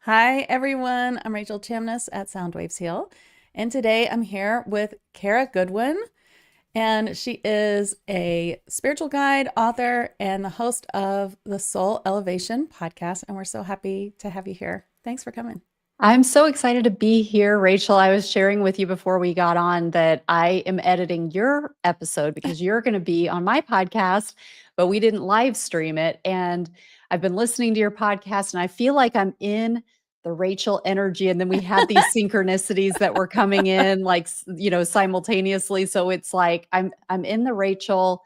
Hi, everyone. I'm Rachel Chamness at Soundwaves Heal. And today I'm here with Kara Goodwin. And she is a spiritual guide, author, and the host of the Soul Elevation podcast. And we're so happy to have you here. Thanks for coming. I'm so excited to be here, Rachel. I was sharing with you before we got on that I am editing your episode because you're going to be on my podcast, but we didn't live stream it. And I've been listening to your podcast and I feel like I'm in the Rachel energy. And then we had these synchronicities that were coming in simultaneously. So it's like I'm in the Rachel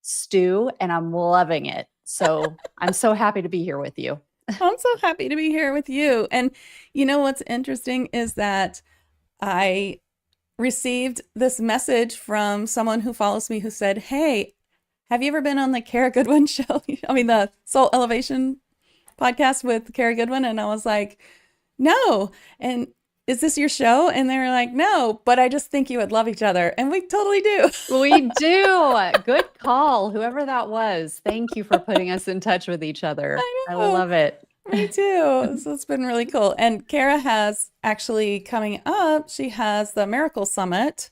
stew and I'm loving it. So I'm so happy to be here with you. I'm so happy to be here with you. And you know what's interesting is that I received this message from someone who follows me who said, "Hey, have you ever been on the Kara Goodwin show?" I mean, the Soul Elevation podcast with Kara Goodwin. And I was like, "No." And is this your show? And they were like, "No, but I just think you would love each other." And we totally do. We do. Good call. Whoever that was. Thank you for putting us in touch with each other. I I know. love it. Me too. So it's been really cool. And Kara has actually coming up, she has the Miracle Summit,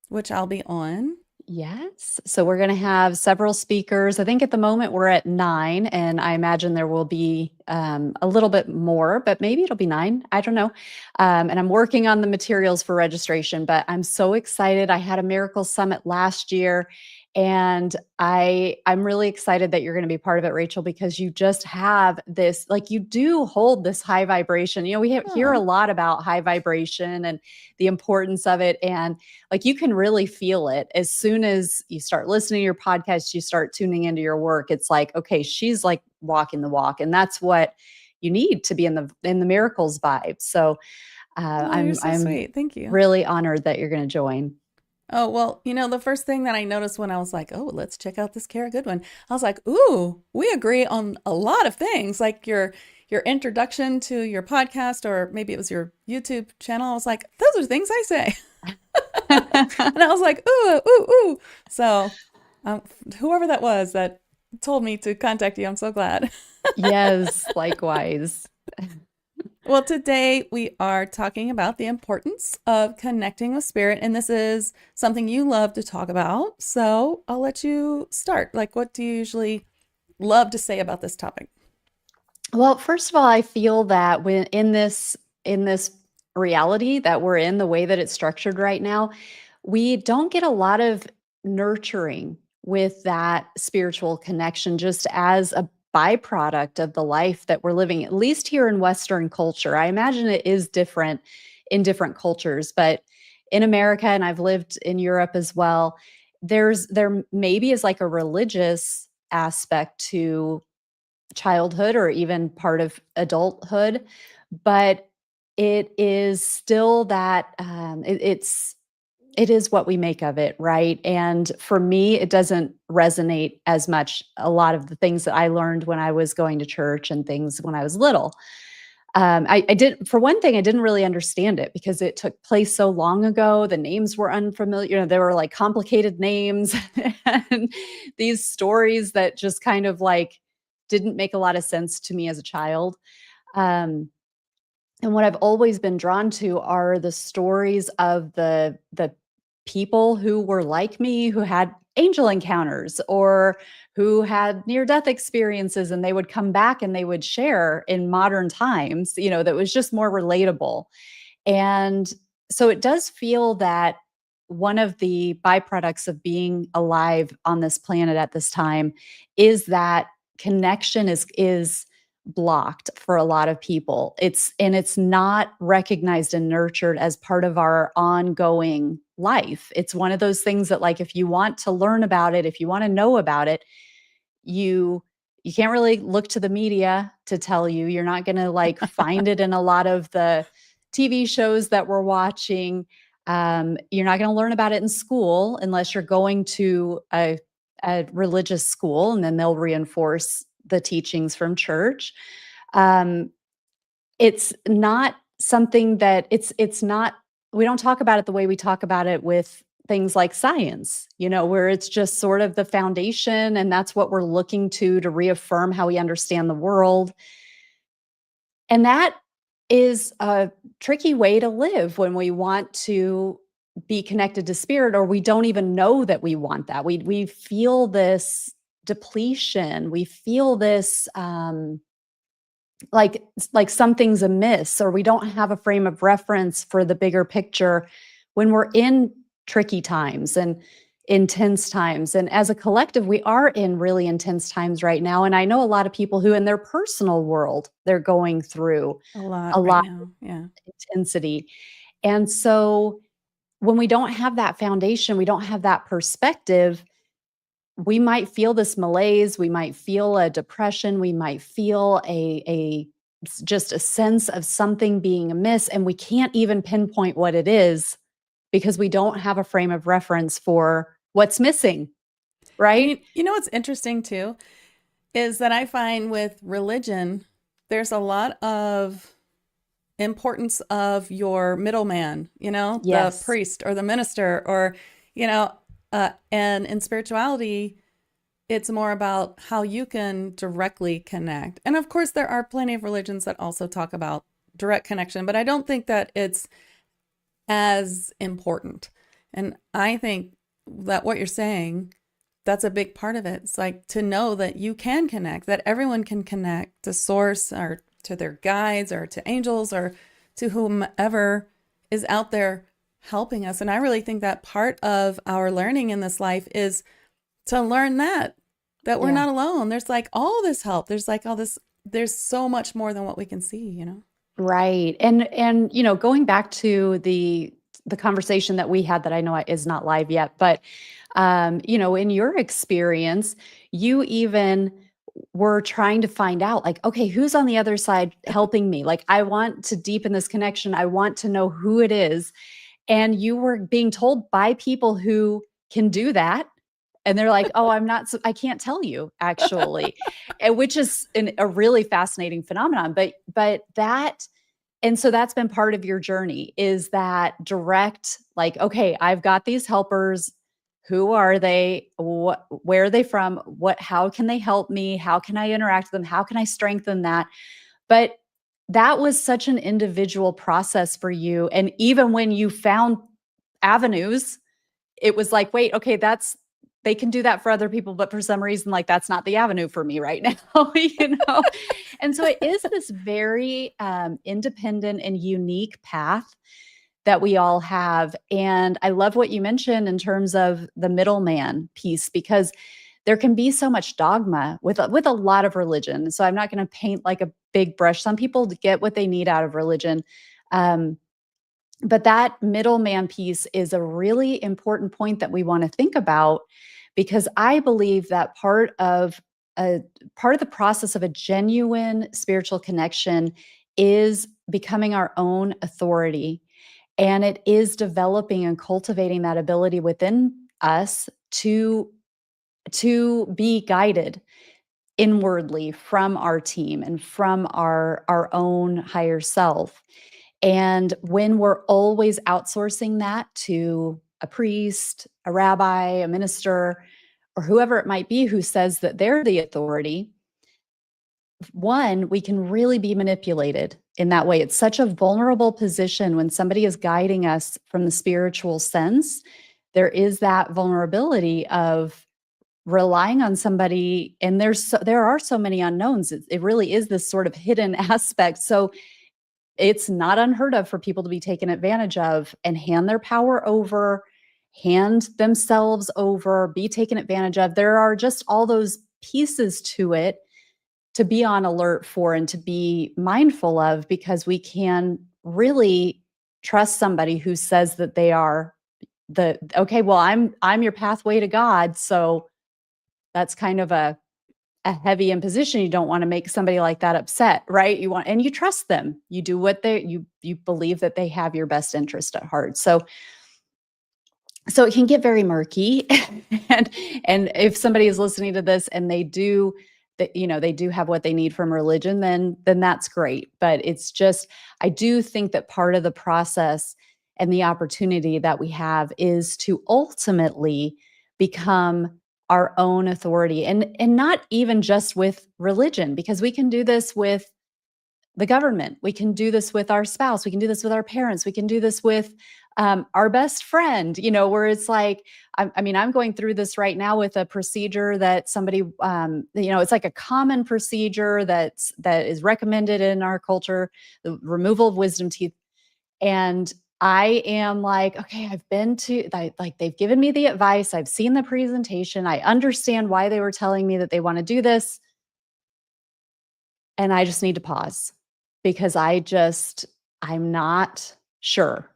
which I'll be on. Yes. So we're going to have several speakers. I think at the moment we're at 9, and I imagine there will be a little bit more, but maybe it'll be 9. I don't know. And I'm working on the materials for registration, but I'm so excited. I had a Miracle Summit last year, and I'm really excited that you're going to be part of it, Rachel, because you just have this, like you do hold this high vibration. Hear a Oh, lot about high vibration and the importance of it. And like you can really feel it as soon as you start listening to your podcast, you start tuning into your work. It's like, okay, she's like walking the walk, and that's what you need to be in the miracles vibe. So oh, you're I'm so I'm sweet. Thank you. really honored that you're going to join. Oh, well, the first thing that I noticed when I was like, "Oh, let's check out this Kara Goodwin," I was like, "Ooh, we agree on a lot of things." Like your introduction to your podcast, or maybe it was your YouTube channel. I was like, "Those are things I say." And I was like, "Ooh, ooh, ooh." So, um, whoever that was that told me to contact you, I'm so glad. Yes, likewise. Well, today we are talking about the importance of connecting with spirit, and this is something you love to talk about. So I'll let you start. Like, what do you usually love to say about this topic? Well, first of all, I feel that when in this reality that we're in, the way that it's structured right now, we don't get a lot of nurturing with that spiritual connection just as a byproduct of the life that we're living, at least here in Western culture. I imagine it is different in different cultures, but in America, and I've lived in Europe as well, there maybe is like a religious aspect to childhood or even part of adulthood, but it is still that it is what we make of it, right? And for me, it doesn't resonate as much. A lot of the things that I learned when I was going to church and things when I was little. I did, for one thing, I didn't really understand it because it took place so long ago. The names were unfamiliar. They were like complicated names and these stories that just kind of like didn't make a lot of sense to me as a child. Um, and what I've always been drawn to are the stories of the people who were like me, who had angel encounters or who had near death experiences, and they would come back and they would share in modern times, that was just more relatable. And so it does feel that one of the byproducts of being alive on this planet at this time is that connection is blocked for a lot of people. It's not recognized and nurtured as part of our ongoing life. It's one of those things that, like, if you want to learn about it, if you want to know about it, you you can't really look to the media to tell you. You're not going to like find it in a lot of the TV shows that we're watching. You're not going to learn about it in school unless you're going to a religious school, and then they'll reinforce the teachings from church. Um, it's not something that it's not we don't talk about it the way we talk about it with things like science, where it's just sort of the foundation and that's what we're looking to reaffirm how we understand the world. And that is a tricky way to live when we want to be connected to spirit, or we don't even know that we want that. We feel this depletion. We feel this like something's amiss, or we don't have a frame of reference for the bigger picture when we're in tricky times and intense times. And as a collective, we are in really intense times right now. And I know a lot of people who in their personal world, they're going through A lot a right lot now. Yeah. of intensity. And so when we don't have that foundation, we don't have that perspective, we might feel this malaise, we might feel a depression, we might feel just a sense of something being amiss, and we can't even pinpoint what it is because we don't have a frame of reference for what's missing, And right? you know what's interesting too is that I find with religion, there's a lot of importance of your middleman, the Yes. priest or the minister, or, and in spirituality, it's more about how you can directly connect. And of course, there are plenty of religions that also talk about direct connection, but I don't think that it's as important. And I think that what you're saying, that's a big part of it. It's like to know that you can connect, that everyone can connect to source or to their guides or to angels or to whomever is out there helping us. And I really think that part of our learning in this life is to learn that we're Yeah. not alone. There's like all this help. There's like all this, there's so much more than what we can see. Right. And going back to the conversation that we had that I know is not live yet, but in your experience, you even were trying to find out like, okay, who's on the other side helping me? Like I want to deepen this connection. I want to know who it is. And you were being told by people who can do that. And they're like, oh, I can't tell you actually, which is a really fascinating phenomenon. But and so that's been part of your journey is that direct, like, okay, I've got these helpers. Who are they? Where are they from? How can they help me? How can I interact with them? How can I strengthen that? But that was such an individual process for you. And even when you found avenues, it was like, wait, okay, they can do that for other people, but for some reason, like that's not the avenue for me right now, And so it is this very independent and unique path that we all have. And I love what you mentioned in terms of the middleman piece, because there can be so much dogma with a lot of religion. So I'm not going to paint like a big brush. Some people get what they need out of religion. Um, but that middleman piece is a really important point that we want to think about, because I believe that part of the process of a genuine spiritual connection is becoming our own authority, and it is developing and cultivating that ability within us to be guided inwardly from our team and from our own higher self. And when we're always outsourcing that to a priest, a rabbi, a minister, or whoever it might be who says that they're the authority, one, we can really be manipulated in that way. It's such a vulnerable position when somebody is guiding us from the spiritual sense. There is that vulnerability of relying on somebody, and there are so many unknowns. It really is this sort of hidden aspect. So it's not unheard of for people to be taken advantage of and hand their power over, hand themselves over, be taken advantage of. There are just all those pieces to it to be on alert for and to be mindful of, because we can really trust somebody who says that they are okay, well, I'm your pathway to God. So that's kind of a heavy imposition. You don't want to make somebody like that upset, right? And you trust them. You do what you believe that they have your best interest at heart. So it can get very murky. and and if somebody is listening to this and they do that, they do have what they need from religion, then that's great. But it's just, I do think that part of the process and the opportunity that we have is to ultimately become our own authority, and not even just with religion, because we can do this with the government. We can do this with our spouse. We can do this with our parents. We can do this with our best friend, where it's like, I mean, I'm going through this right now with a procedure that somebody, it's like a common procedure that is recommended in our culture, the removal of wisdom teeth. And I am like, okay, I've been to, like, they've given me the advice. I've seen the presentation. I understand why they were telling me that they want to do this. And I just need to pause because I'm not sure.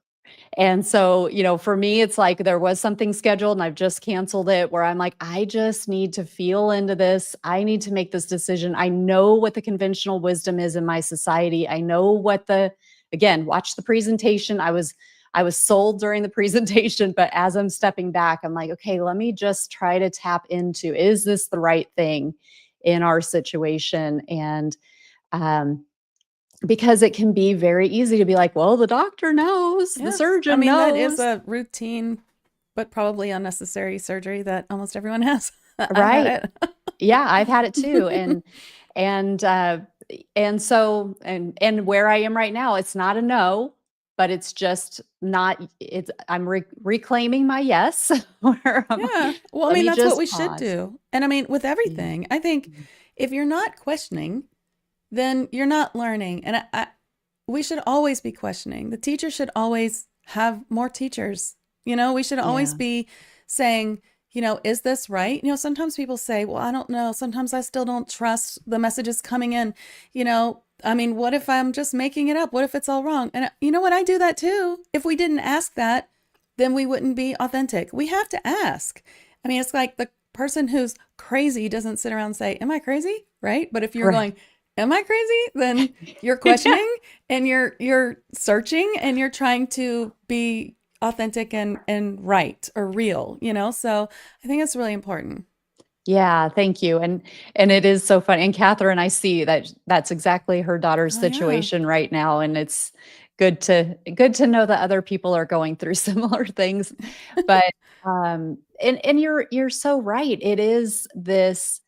And so, for me, it's like there was something scheduled and I've just canceled it, where I'm like, I just need to feel into this. I need to make this decision. I know what the conventional wisdom is in my society. I know again, watch the presentation. I was sold during the presentation, but as I'm stepping back, I'm like, okay, let me just try to tap into, is this the right thing in our situation? And, because it can be very easy to be like, well, the doctor knows, the Yeah. I surgeon mean, that is knows. a routine, but probably unnecessary surgery that almost everyone has. I've Right. had Yeah, I've had it too. it. And so where I am right now, it's not a no, but it's just not, I'm reclaiming my yes. Where I'm Yeah. like, Well, I let mean, me that's what just we should pause. do. And I mean, with Yeah. everything, I think Mhm. if you're not questioning, then you're not learning. And we should always be questioning. The teacher should always have more teachers. We should always Yeah. be saying, is this right? Sometimes people say, well, I don't know. Sometimes I still don't trust the messages coming in. I mean, what if I'm just making it up? What if it's all wrong? And you know what? I do that too. If we didn't ask that, then we wouldn't be authentic. We have to ask. I mean, it's like the person who's crazy doesn't sit around and say, am I crazy? Right? But if you're Right. going, am I crazy? Then you're Yeah. questioning and you're searching and you're trying to be authentic and right or real. So I think it's really important. Yeah, thank you. And it is so funny. And Catherine, I see that that's exactly her daughter's Oh yeah. situation right now. And it's good to know that other people are going through similar things. But and you're so right. It is this,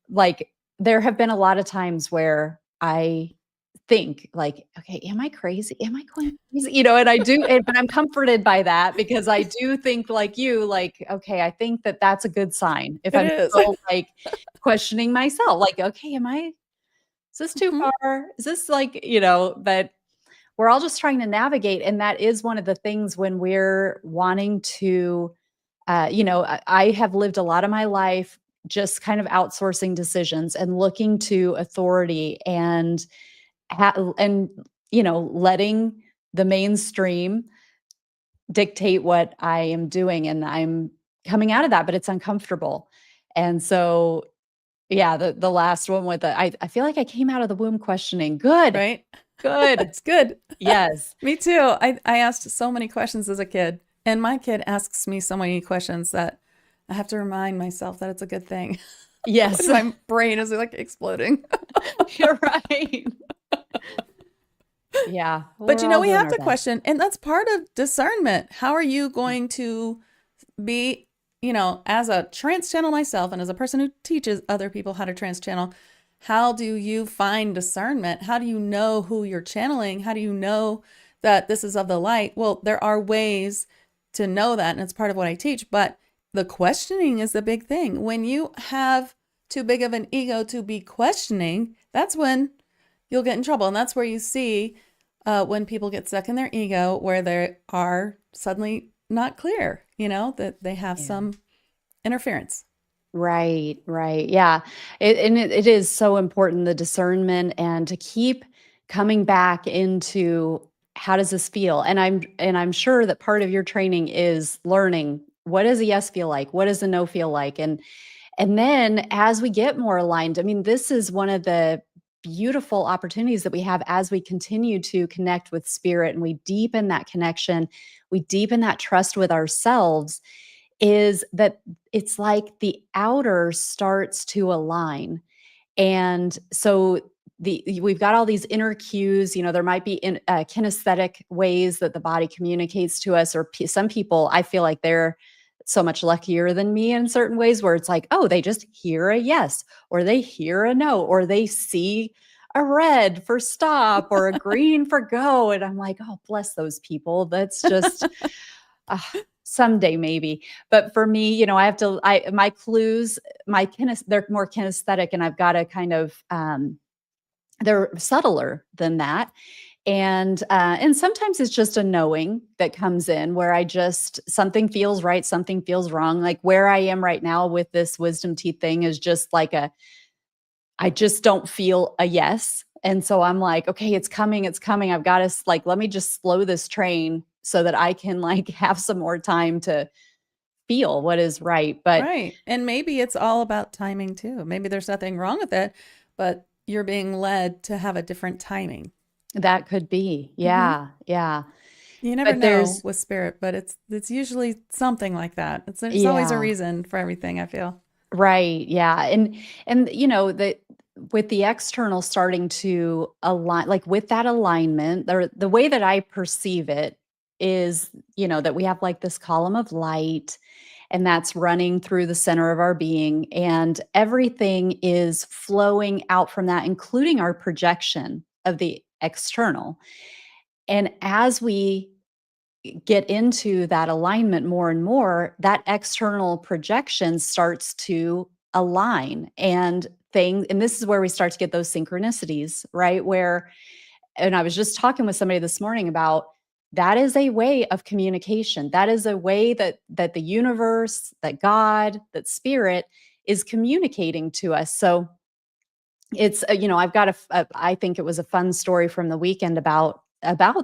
like, there have been a lot of times where I think like, okay, am I crazy? Am I going crazy? And I do, but I'm comforted by that because I do think like you, like, okay, I think that that's a good sign. If It I'm is. still like questioning myself, like, okay, is this too Mhm. far? Is this like, but we're all just trying to navigate. And that is one of the things when we're wanting to, I have lived a lot of my life just kind of outsourcing decisions and looking to authority and and letting the mainstream dictate what I am doing, and I'm coming out of that, but it's uncomfortable. And so, yeah, the last one with I feel like I came out of the womb questioning. Good. Right? Good. It's good. Yes. Me too. I asked so many questions as a kid, and my kid asks me so many questions that I have to remind myself that it's a good thing. Yes. My brain is like exploding. You're right. Yeah, But we're all we doing have our to best. question, and that's part of discernment. How are you going to be, as a trance channel myself and as a person who teaches other people how to trance channel, how do you find discernment? How do you know who you're channeling? How do you know that this is of the light? Well, there are ways to know that, and it's part of what I teach, but the questioning is the big thing. When you have too big of an ego to be questioning, that's when you'll get in trouble. And that's where you see when people get stuck in their ego, where they are suddenly not clear, that they have Yeah. some interference. Right, right. Yeah. It is so important, the discernment, and to keep coming back into, how does this feel? And I'm sure that part of your training is learning, what does a yes feel like? What does a no feel like? And then as we get more aligned, I mean, this is one of the beautiful opportunities that we have as we continue to connect with spirit and we deepen that connection, we deepen that trust with ourselves, is that it's like the outer starts to align. And so we've got all these inner cues, there might be kinesthetic ways that the body communicates to us, or some people, I feel like they're so much luckier than me in certain ways, where it's like, oh, they just hear a yes, or they hear a no, or they see a red for stop or a green for go. And I'm like, oh, bless those people. That's just uh, someday maybe. But for me, I have to, my clues, they're more kinesthetic, and I've got to kind of, they're subtler than that. And sometimes it's just a knowing that comes in where something feels right, something feels wrong. Like where I am right now with this wisdom teeth thing is just like I just don't feel a yes. And so I'm like, okay, it's coming, it's coming. I've got to let me just slow this train so that I can have some more time to feel what is right. But Right. And maybe it's all about timing too. Maybe there's nothing wrong with it, but you're being led to have a different timing. that could be, Hmm. yeah, yeah. You never But know there's, with spirit, but it's usually something like that. There's always a yeah. reason for everything, I feel. Right. Yeah. And that with the external starting to align, like with that alignment, the way that I perceive it is, that we have like this column of light, and that's running through the center of our being, and everything is flowing out from that, including our projection of the external. And as we get into that alignment more and more, that external projection starts to align, and this is where we start to get those synchronicities, right? And I was just talking with somebody this morning about that is a way of communication. That is a way that the universe, that God, that spirit is communicating to us. So it's I've got I think it was a fun story from the weekend about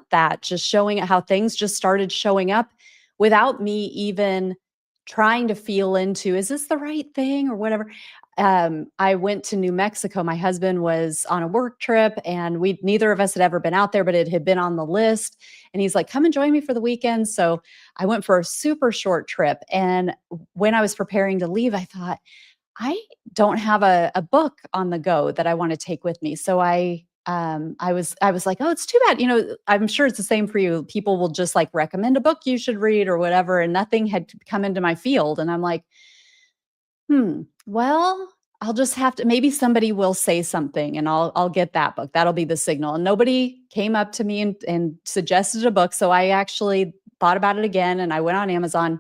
that, just showing how things just started showing up without me even trying to feel into, is this the right thing or whatever. I went to New Mexico. My husband was on a work trip, and we neither of us had ever been out there, but it had been on the list, and he's like, come and join me for the weekend. So I went for a super short trip, and when I was preparing to leave, I thought, I don't have a book on the go that I want to take with me. So I was like, oh, it's too bad. I'm sure it's the same for you. People will just like recommend a book you should read or whatever, and nothing had come into my field. And I'm like, well, I'll just have to, maybe somebody will say something and I'll get that book. That'll be the signal. And nobody came up to me and suggested a book. So I actually thought about it again, and I went on Amazon,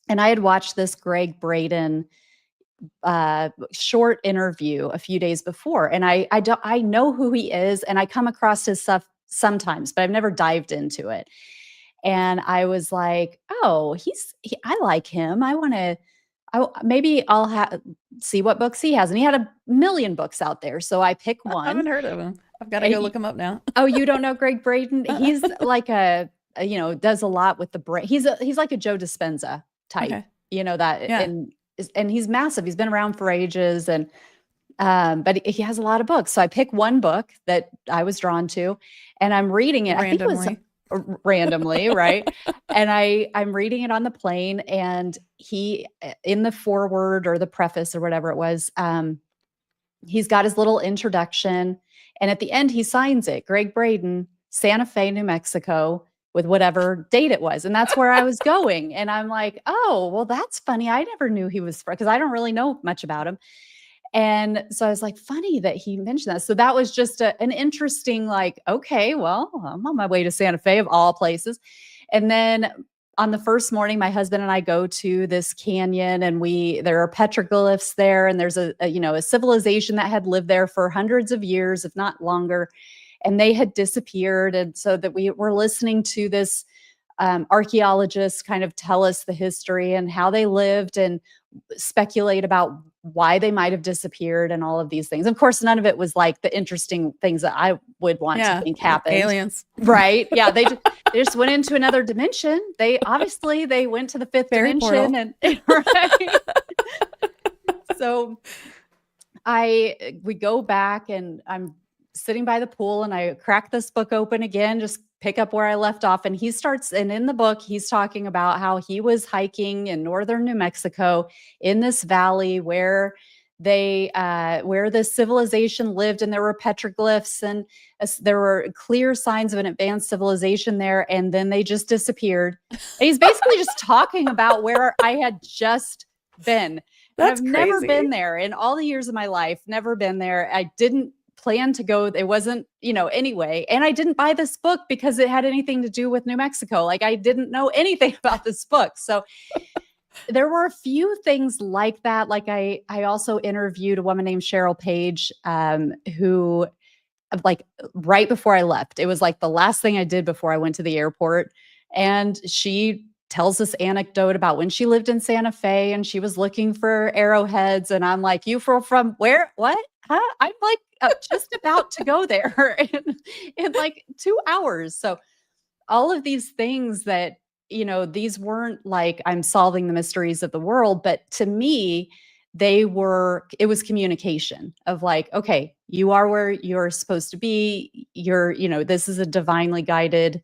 and I had watched this Greg Braden short interview a few days before, and I know who he is, and I come across his stuff sometimes, but I've never dived into it. And I was like, oh, I like him. I want to. Maybe see what books he has, and he had a million books out there. So I pick I one. haven't heard of him. I've got to And go look him up now. oh, you don't know Greg Braden? Uh-uh. He's like does a lot with the brain. He's like a Joe Dispenza type, Okay. that, Yeah. and he's massive. He's been around for ages, and but he has a lot of books. So I pick one book that I was drawn to, and I'm reading it. I think it was Randomly. randomly, right? And I'm reading it on the plane, and he, in the foreword or the preface or whatever it was, he's got his little introduction, and at the end he signs it, Greg Braden, Santa Fe, New Mexico, with whatever date it was. And that's where I was going. And I'm like, oh, well, that's funny. I never knew he was, because I don't really know much about him. And so I was like, funny that he mentioned that. So that was just an interesting, like, okay, well, I'm on my way to Santa Fe of all places. And then on the first morning, my husband and I go to this canyon, and there are petroglyphs there, and there's a civilization that had lived there for hundreds of years, if not longer, and they had disappeared. And so that we were listening to this archaeologist kind of tell us the history and how they lived, and speculate about why they might have disappeared and all of these things. Of course, none of it was like the interesting things that I would want to Yeah. think happened. Aliens. Right. Yeah. They just went into another dimension. They went to the fifth Fairy dimension, portal. and right. So we go back, and I'm sitting by the pool, and I crack this book open again, just pick up where I left off. And and in the book, he's talking about how he was hiking in northern New Mexico in this valley where where the civilization lived, and there were petroglyphs, and there were clear signs of an advanced civilization there, and then they just disappeared. And he's basically just talking about where I had just been. And That's I've never crazy. been there in all the years of my life, never been there. I didn't planned to go. It wasn't, anyway. And I didn't buy this book because it had anything to do with New Mexico. Like I didn't know anything about this book. So there were a few things like that. Like I also interviewed a woman named Cheryl Page, who like right before I left, it was like the last thing I did before I went to the airport. And she tells this anecdote about when she lived in Santa Fe and she was looking for arrowheads. And I'm like, you from where? What? Huh? I'm like just about to go there in like 2 hours. So all of these things that, these weren't like I'm solving the mysteries of the world, but to me, it was communication of like, okay, you are where you're supposed to be. This is a divinely guided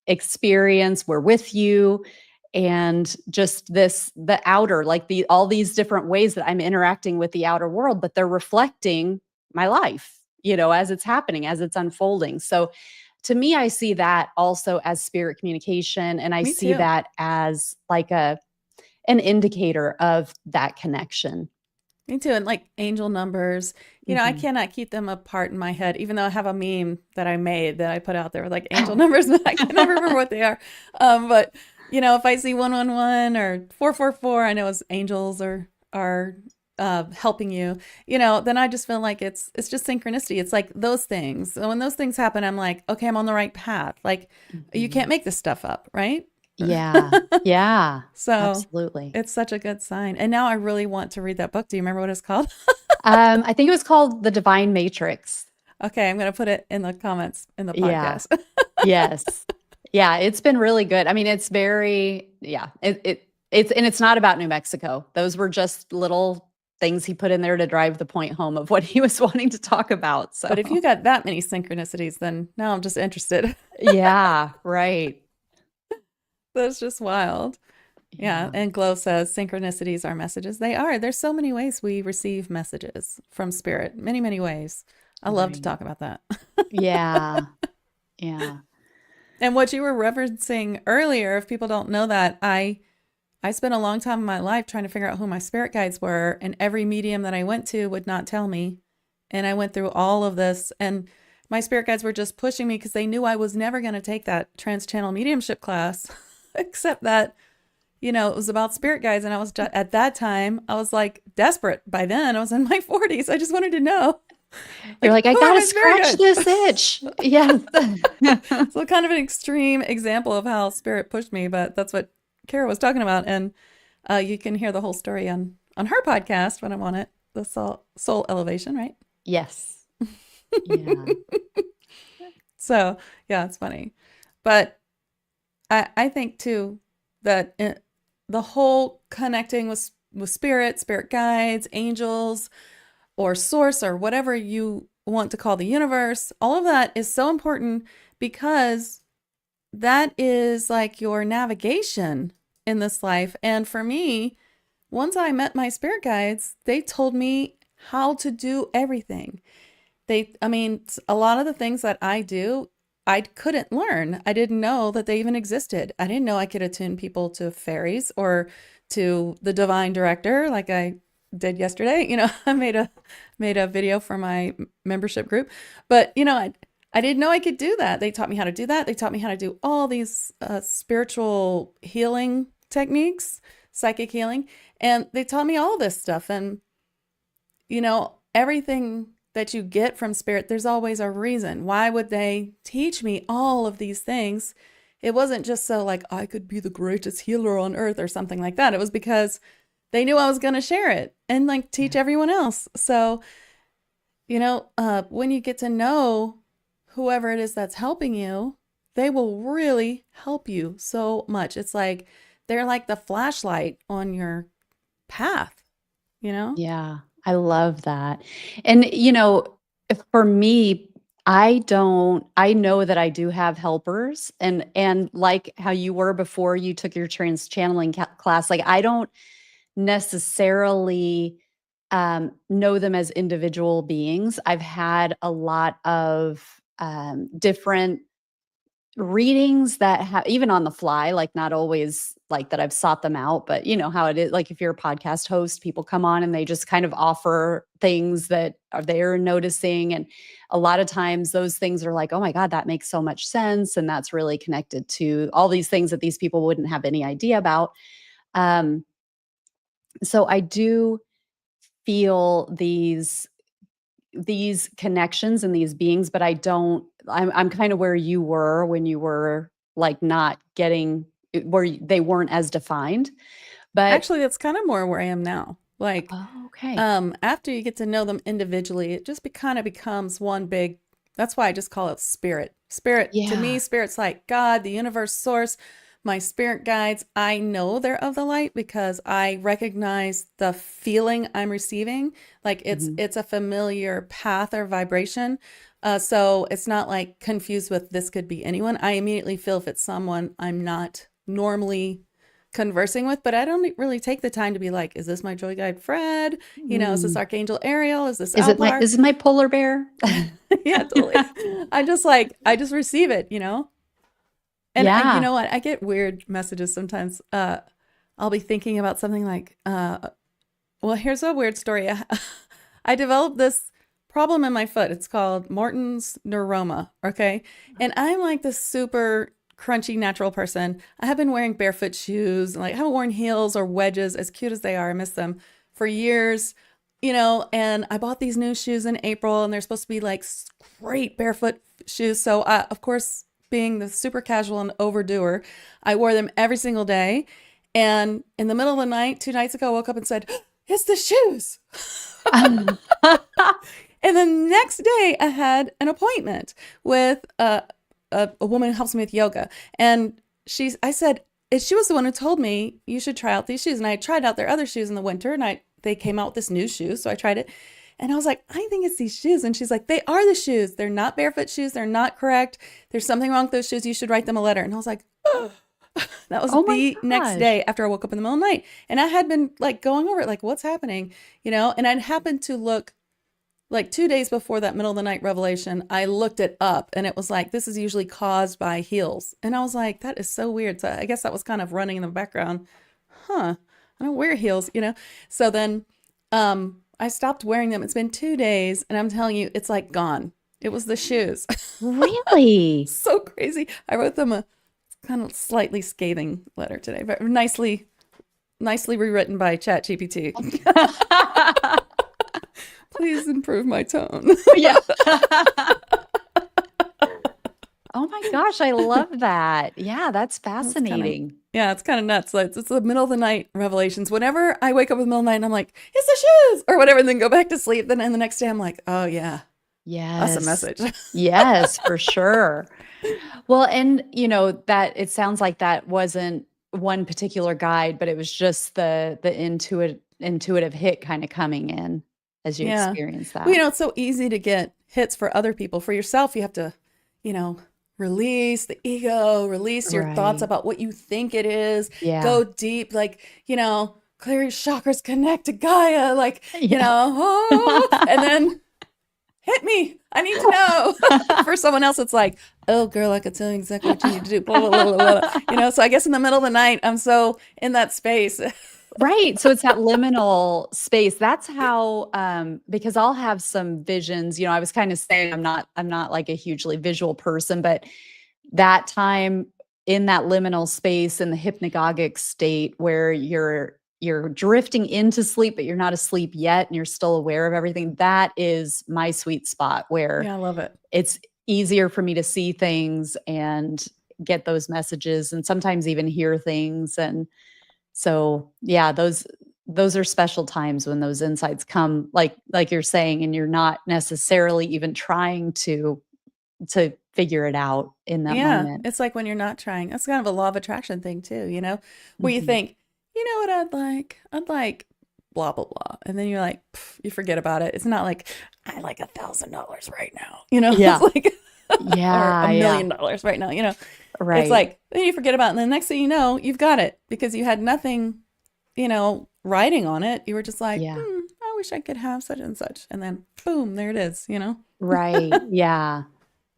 experience. We're with you. And just the outer, like all these different ways that I'm interacting with the outer world, but they're reflecting my life, as it's happening, as it's unfolding. So to me, I see that also as spirit communication. And I Me see too. that as like an indicator of that connection. Me too. And like angel numbers, I Mhm. cannot keep them apart in my head, even though I have a meme that I made that I put out there with like angel numbers, but I can never remember what they are. But if I see 111 or 444, I know it's angels are helping you, then I just feel like it's just synchronicity. It's like those things. So when those things happen, I'm like, okay, I'm on the right path. Like you can't Mhm. make this stuff up, right? Yeah. Yeah. So Absolutely. it's such a good sign. And now I really want to read that book. Do you remember what it's called? I think it was called The Divine Matrix. Okay, I'm going to put it in the comments in the Yeah. podcast. Yes. Yeah, it's been really good. I mean, it's very, yeah, it's not about New Mexico. Those were just little things he put in there to drive the point home of what he was wanting to talk about. But So, if you got that many synchronicities, then now I'm just interested. yeah, right. That's just wild. Yeah. Yeah, And Glow says synchronicities are messages. They are. There's so many ways we receive messages from spirit, many, many ways. I love to right. talk about that. Yeah, yeah. And what you were referencing earlier, if people don't know that, I spent a long time in my life trying to figure out who my spirit guides were, and every medium that I went to would not tell me. And I went through all of this, and my spirit guides were just pushing me because they knew I was never going to take that trans-channel mediumship class, except that, it was about spirit guides. And I was at that time, I was like desperate by then. I was in my 40s. I just wanted to know, You're like, like, I who are gotta my spirit scratch guides? this itch. Yes. So kind of an extreme example of how spirit pushed me, but that's what Kara was talking about. And you can hear the whole story on her podcast when I'm on it, the soul elevation, right? Yes. Yeah. So yeah, it's funny, but I think too that the whole connecting with spirit guides, angels, or source, or whatever you want to call the universe, all of that is so important because that is like your navigation in this life. And for me, once I met my spirit guides, they told me how to do everything. I mean, a lot of the things that I do, I couldn't learn. I didn't know that they even existed. I didn't know I could attune people to fairies or to the divine director like I did yesterday. I made a video for my membership group, but I didn't know I could do that. They taught me how to do that. They taught me how to do all these spiritual healing techniques, psychic healing, and they taught me all this stuff. And everything that you get from spirit, there's always a reason. Why would they teach me all of these things? It wasn't just so like I could be the greatest healer on earth or something like that. It was because they knew I was going to share it and like teach Yeah. everyone else. So, when you get to know whoever it is that's helping you, they will really help you so much. It's like they're like the flashlight on your path, you know? Yeah, I love that. And, for me, I know that I do have helpers and like how you were before you took your trans channeling class, like I don't necessarily know them as individual beings. I've had a lot of different readings that have, even on the fly, like not always like that I've sought them out, but you know how it is. Like if you're a podcast host, people come on and they just kind of offer things that are they're noticing. And a lot of times those things are like, oh my God, that makes so much sense. And that's really connected to all these things that these people wouldn't have any idea about. Um, so I do feel these connections and these beings, but I don't I'm kind of where you were when you were like not getting they weren't as defined. But Actually, that's kind of more where I am now. Like, oh, okay. after you get to know them individually, it just kind of becomes one big. That's why I just call it spirit. Spirit to me, Yeah. spirit's like God, the universe, source, my spirit guides. I know they're of the light because I recognize the feeling I'm receiving. Like Mhm. it's a familiar path or vibration. So it's not like confused with this could be anyone. I immediately feel if it's someone I'm not normally conversing with, but I don't really take the time to be like, is this my joy guide Fred? Is this Mm. Archangel Ariel? Is this Alvar? Is it my polar bear? Yeah, totally. I just receive it. And you Yeah. know what? I get weird messages sometimes. I'll be thinking about something like, well, here's a weird story. I developed this problem in my foot. It's called Morton's neuroma. Okay. And I'm like this super crunchy natural person. I have been wearing barefoot shoes, like I haven't worn heels or wedges, as cute as they are. I miss them for years, and I bought these new shoes in April and they're supposed to be like great barefoot shoes. So, of course, being the super casual and overdoer, I wore them every single day. And in the middle of the night, 2 nights ago, I woke up and said, it's the shoes. And the next day, I had an appointment with a woman who helps me with yoga. And I said, she was the one who told me you should try out these shoes. And I tried out their other shoes in the winter and they came out with this new shoe. So I tried it and I was like, I think it's these shoes. And she's like, they are the shoes. They're not barefoot shoes. They're not correct. There's something wrong with those shoes. You should write them a letter. And I was like, oh. That was Oh my the next gosh. day after I woke up in the middle of the night. And I had been like going over it, like, what's happening? And I'd happened to look like 2 days before that middle of the night revelation. I looked it up and it was like, this is usually caused by heels. And I was like, that is so weird. So I guess that was kind of running in the background. Huh. I don't wear heels. So then I stopped wearing them. It's been 2 days and I'm telling you, it's like gone. It was the shoes. Really? So crazy. I wrote them a kind of slightly scathing letter today, but nicely rewritten by ChatGPT. Please improve my tone. Yeah. Oh my gosh, I love that. Yeah, that's fascinating. Yeah, it's kind of nuts. Like, it's the middle of the night revelations. Whenever I wake up in the middle of the night and I'm like, it's the shoes or whatever, and then go back to sleep. And the next day I'm like, oh yeah, that's a Yes. message. Yes, for sure. Well, and that it sounds like that wasn't one particular guide, but it was just the intuitive hit kind of coming in as you Yeah. experience Well, that. it's so easy to get hits for other people. For yourself, you have to, you know, release the ego, release your thoughts Right. about what you think it is, Yeah. go deep, like, clear your chakras, connect to Gaia, like, Yeah. oh, and then hit me. I need to know. For someone else, it's like, oh, girl, I could tell you exactly what you need to do. Blah, blah, blah, blah, blah. So I guess in the middle of the night, I'm so in that space. Right. So it's that liminal space. That's how because I'll have some visions, I was kind of saying I'm not like a hugely visual person, but that time in that liminal space in the hypnagogic state where you're drifting into sleep but you're not asleep yet and you're still aware of everything, that is my sweet spot where Yeah, I love it. it's easier for me to see things and get those messages and sometimes even hear things. And so, yeah, those are special times when those insights come, like you're saying, and you're not necessarily even trying to figure it out in that Yeah, moment. it's like when you're not trying. That's kind of a law of attraction thing too, where you Mhm. think, you know what I'd like? I'd like blah blah blah. And then you're like, pff, you forget about it. It's not like I like $1,000 right now. It's Yeah. like or a Yeah, yeah. million dollars right now. It's Right. like then you forget about it. And the next thing you know, you've got it because you had nothing, writing on it. You were just like, Yeah. I wish I could have such and such. And then boom, there it is. Right. Yeah.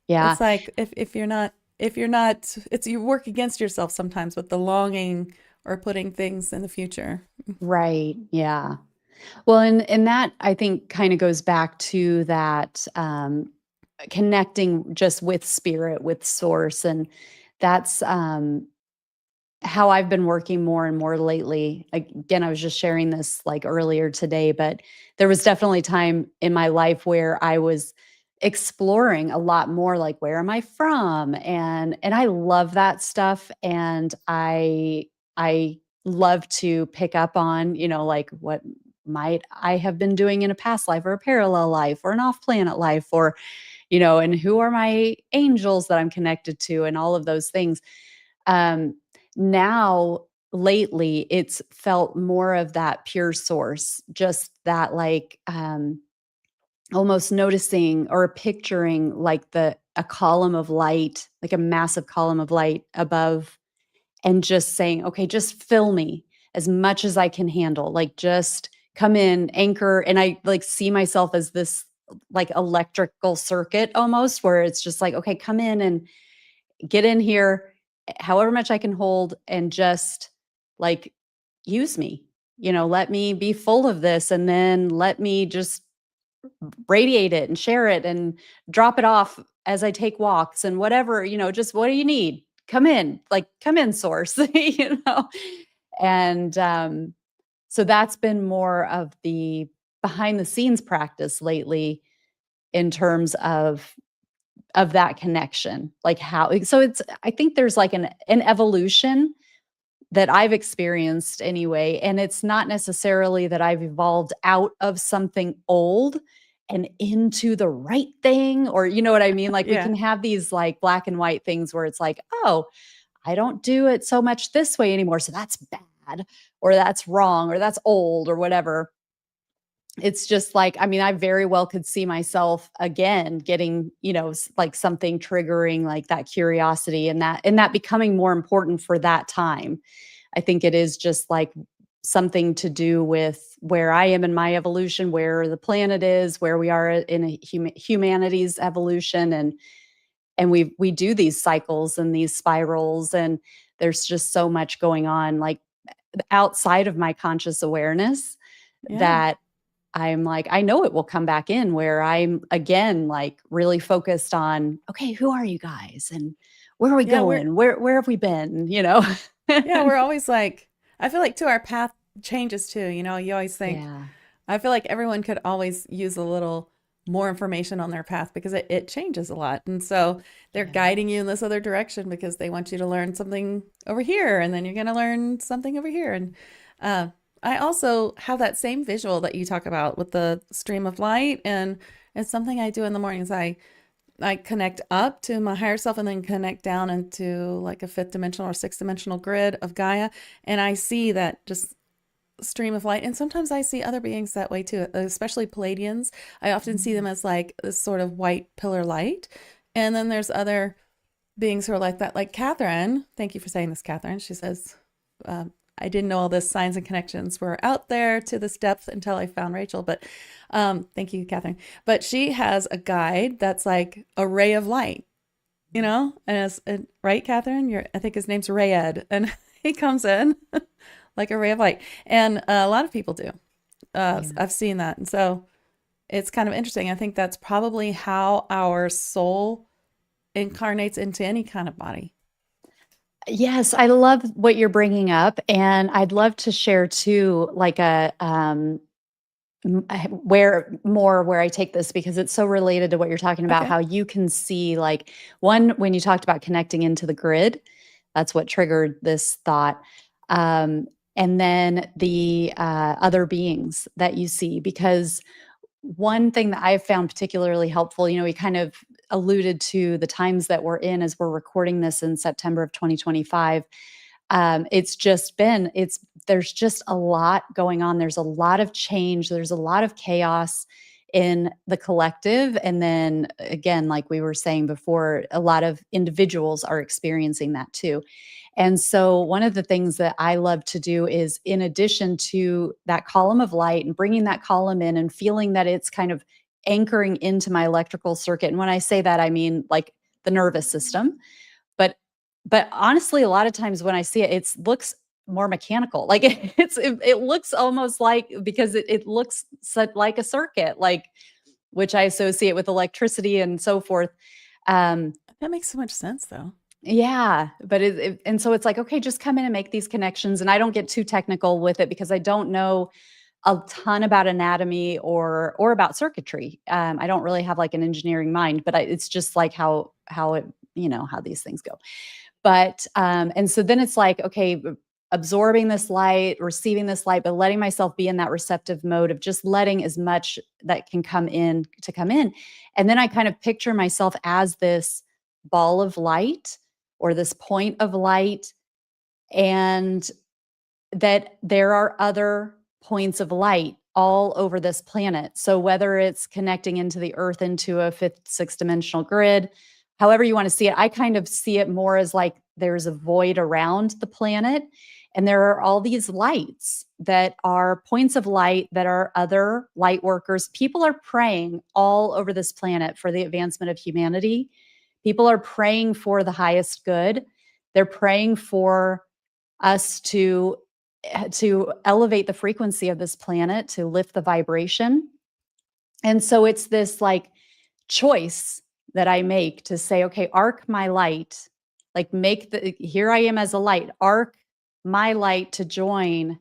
Yeah. It's like if you're not if you're not, it's you work against yourself sometimes with the longing or putting things in the future. Right. Yeah. Well, and that I think kind of goes back to that connecting just with spirit, with source. And that's how I've been working more and more lately. Again, I was just sharing this like earlier today, but there was definitely time in my life where I was exploring a lot more like where am I from? And I love that stuff and I love to pick up on, like what might I have been doing in a past life or a parallel life or an off-planet life or, and who are my angels that I'm connected to and all of those things. Um, Now, lately, it's felt more of that pure source, just that like almost noticing or picturing like a column of light, like a massive column of light above, and just saying, okay, just fill me as much as I can handle. Like just come in, anchor. And I like see myself as this like electrical circuit almost where it's just like, okay, come in and get in here however much I can hold and just like use me. Let me be full of this and then let me just radiate it and share it and drop it off as I take walks and whatever, just what do you need? Come in, like come in source, And so that's been more of the behind the scenes practice lately in terms of that connection, like how so it's I think there's like an evolution that I've experienced anyway, and it's not necessarily that I've evolved out of something old and into the right thing or you know what I mean? Like we Yeah. can have these like black and white things where it's like, "Oh, I don't do it so much this way anymore, so that's bad or that's wrong or that's old or whatever." It's just like, I mean, I very well could see myself again getting, like something triggering like that curiosity and that becoming more important for that time. I think it is just like something to do with where I am in my evolution, where the planet is, where we are in a humanity's evolution and we do these cycles and these spirals and there's just so much going on like outside of my conscious awareness Yeah. that I'm like, I know it will come back in where I'm again like really focused on, okay, who are you guys? And where are we Yeah, going? Where have we been? we're always like, I feel like too, our path changes too. You always think, Yeah. I feel like everyone could always use a little more information on their path because it changes a lot. And so they're Yeah. guiding you in this other direction because they want you to learn something over here and then you're going to learn something over here. And uh, I also have that same visual that you talk about with the stream of light. And it's something I do in the mornings. I connect up to my higher self and then connect down into like a fifth dimensional or sixth dimensional grid of Gaia. And I see that just stream of light. And sometimes I see other beings that way too, especially Palladians. I often see them Mm. as like this sort of white pillar light. And then there's other beings who are like that, like Catherine. Thank you for saying this, Catherine. She says, I didn't know all this signs and connections were out there to this depth until I found Rachel. But thank you, Catherine. But she has a guide that's like a ray of light, and right, Catherine? I think his name's Rayed, and he comes in like a ray of light, and a lot of people do. Yeah. I've seen that, and so it's kind of interesting. I think that's probably how our soul incarnates into any kind of body. Yes, I love what you're bringing up, and I'd love to share too, like where I take this because it's so related to what you're talking about. Okay. How you can see, like, one when you talked about connecting into the grid, that's what triggered this thought, um, and then the other beings that you see because one thing that I've found particularly helpful, we kind of alluded to the times that we're in as we're recording this in September of 2025. There's just a lot going on. There's a lot of change. There's a lot of chaos in the collective. And then again, like we were saying before, a lot of individuals are experiencing that too. And so, one of the things that I love to do is, in addition to that column of light and bringing that column in and feeling that it's kind of anchoring into my electrical circuit. And when I say that, I mean like the nervous system. but honestly, a lot of times when I see it, it looks more mechanical. Like it looks almost like, because it looks like a circuit, like, which I associate with electricity and so forth. Um, That makes so much sense, though. yeah, but and so it's like, okay, just come in and make these connections. And I don't get too technical with it because I don't know a ton about anatomy or about circuitry. I don't really have like an engineering mind, but it's just like how it, how these things go. But and so then it's like, okay, absorbing this light, receiving this light, but letting myself be in that receptive mode of just letting as much that can come in to come in. And then I kind of picture myself as this ball of light or this point of light, and that there are other points of light all over this planet. So whether it's connecting into the earth into a fifth, sixth dimensional grid, however you want to see it, I kind of see it more as like there's a void around the planet. And there are all these lights that are points of light that are other light workers. People are praying all over this planet for the advancement of humanity. People are praying for the highest good. They're praying for us to elevate the frequency of this planet, to lift the vibration. And so it's this like choice that I make to say, okay, arc my light, like here I am as a light, arc my light to join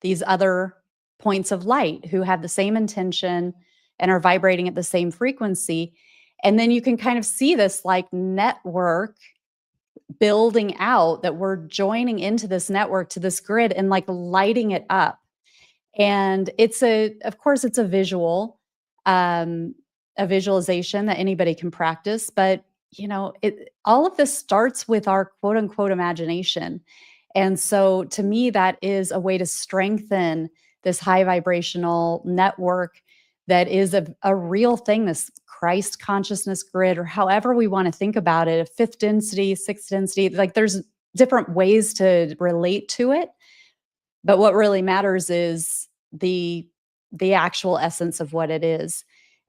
these other points of light who have the same intention and are vibrating at the same frequency. And then you can kind of see this like network building out, that we're joining into this network, to this grid, and like lighting it up. And of course it's um a visualization that anybody can practice, but all of this starts with our quote unquote imagination. And so to me, that is a way to strengthen this high vibrational network that is a real thing, this Christ consciousness grid, or however we want to think about it, a fifth density, sixth density, like there's different ways to relate to it. But what really matters is the actual essence of what it is.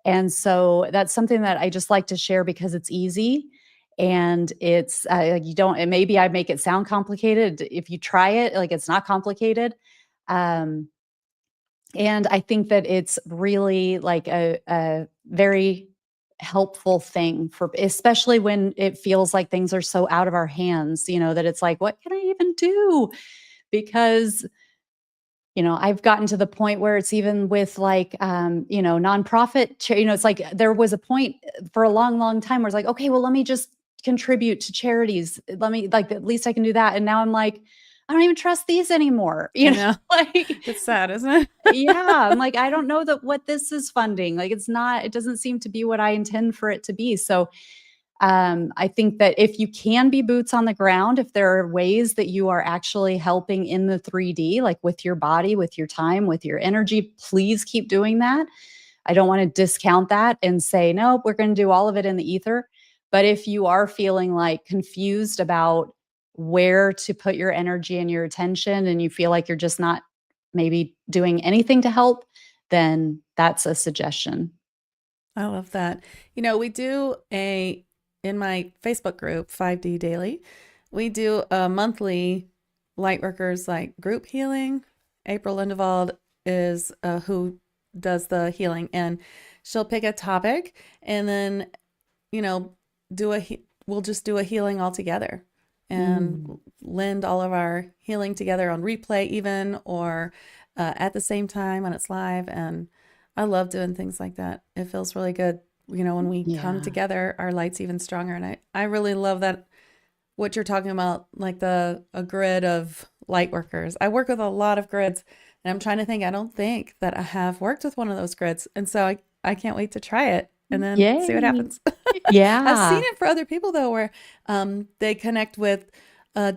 And so that's something that I just like to share because it's easy, and it's you don't, and maybe I make it sound complicated. If you try it, like, it's not complicated. Um, and I think that it's really like a very helpful thing, for especially when it feels like things are so out of our hands, that it's like, what can I even do? Because I've gotten to the point where it's even with like, nonprofit, it's like there was a point for a long, long time where it's like, okay, well, let me just contribute to charities. Let me, like, at least I can do that. And now I'm like, I don't even trust these anymore. I know. Like, It's sad, isn't it? yeah, I'm like, I don't know that what this is funding. Like, it doesn't seem to be what I intend for it to be. So I think that if you can be boots on the ground, if there are ways that you are actually helping in the 3D, like with your body, with your time, with your energy, please keep doing that. I don't want to discount that and say, no, we're going to do all of it in the ether. But if you are feeling like confused about where to put your energy and your attention, and you feel like you're just not maybe doing anything to help, then that's a suggestion. I love that. We do in my Facebook group, 5D Daily, we do a monthly Lightworkers like group healing. April Lindevald is who does the healing, and she'll pick a topic, and then, you know, we'll just do a healing all together and Mm. lend all of our healing together on replay, even, or at the same time when it's live. And I love doing things like that. It feels really good. When we come Yeah. together, our light's even stronger. And I really love that, what you're talking about, like a grid of light workers. I work with a lot of grids, and I'm trying to think. I don't think that I have worked with one of those grids. And so I can't wait to try it and then see what Yay. happens. I've seen Yeah. it for other people, though, where they connect with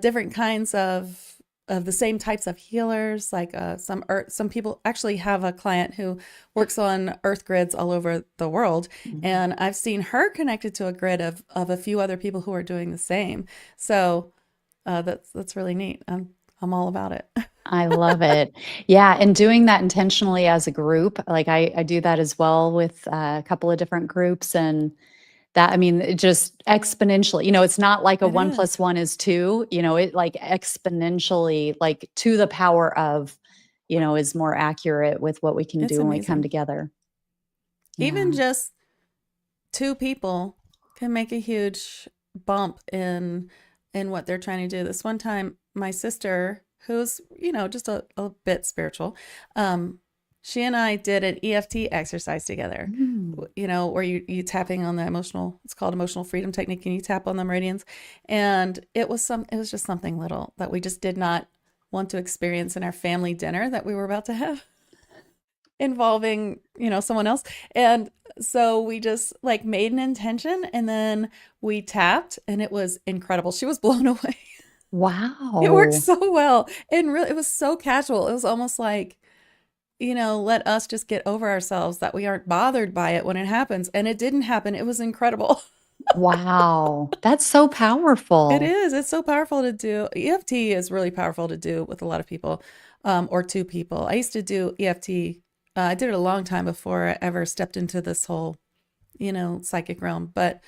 different kinds of the same types of healers. Like some people actually have a client who works on earth grids all over the world, Mhm. and I've seen her connected to a grid of a few other people who are doing the same. So that's really neat. I'm all about it. I love it. Yeah, and doing that intentionally as a group, like I do that as well with a couple of different groups, and That, I mean, it just exponentially, it's not like a It 1 plus is. 1 is 2, it like exponentially, like to the power of, is more accurate with what we can It's do when we come amazing. together. Even Yeah. just two people can make a huge bump in what they're trying to do. This one time, my sister, who's just a bit spiritual, she and I did an EFT exercise together. Mm. Where you tapping on the emotional. It's called emotional freedom technique, and you tap on the meridians. And it was just something little that we just did not want to experience in our family dinner that we were about to have involving someone else. And so we just like made an intention, and then we tapped, and it was incredible. She was blown away. It worked Wow. so well, and really it was so casual. It was almost like, let us just get over ourselves, that we aren't bothered by it when it happens. And it didn't happen. It was incredible. Wow. That's so It powerful. is. It's so powerful to do. EFT is really powerful to do with a lot of people, or two people. I used to do EFT. I did it a long time before I ever stepped into this whole, psychic realm. But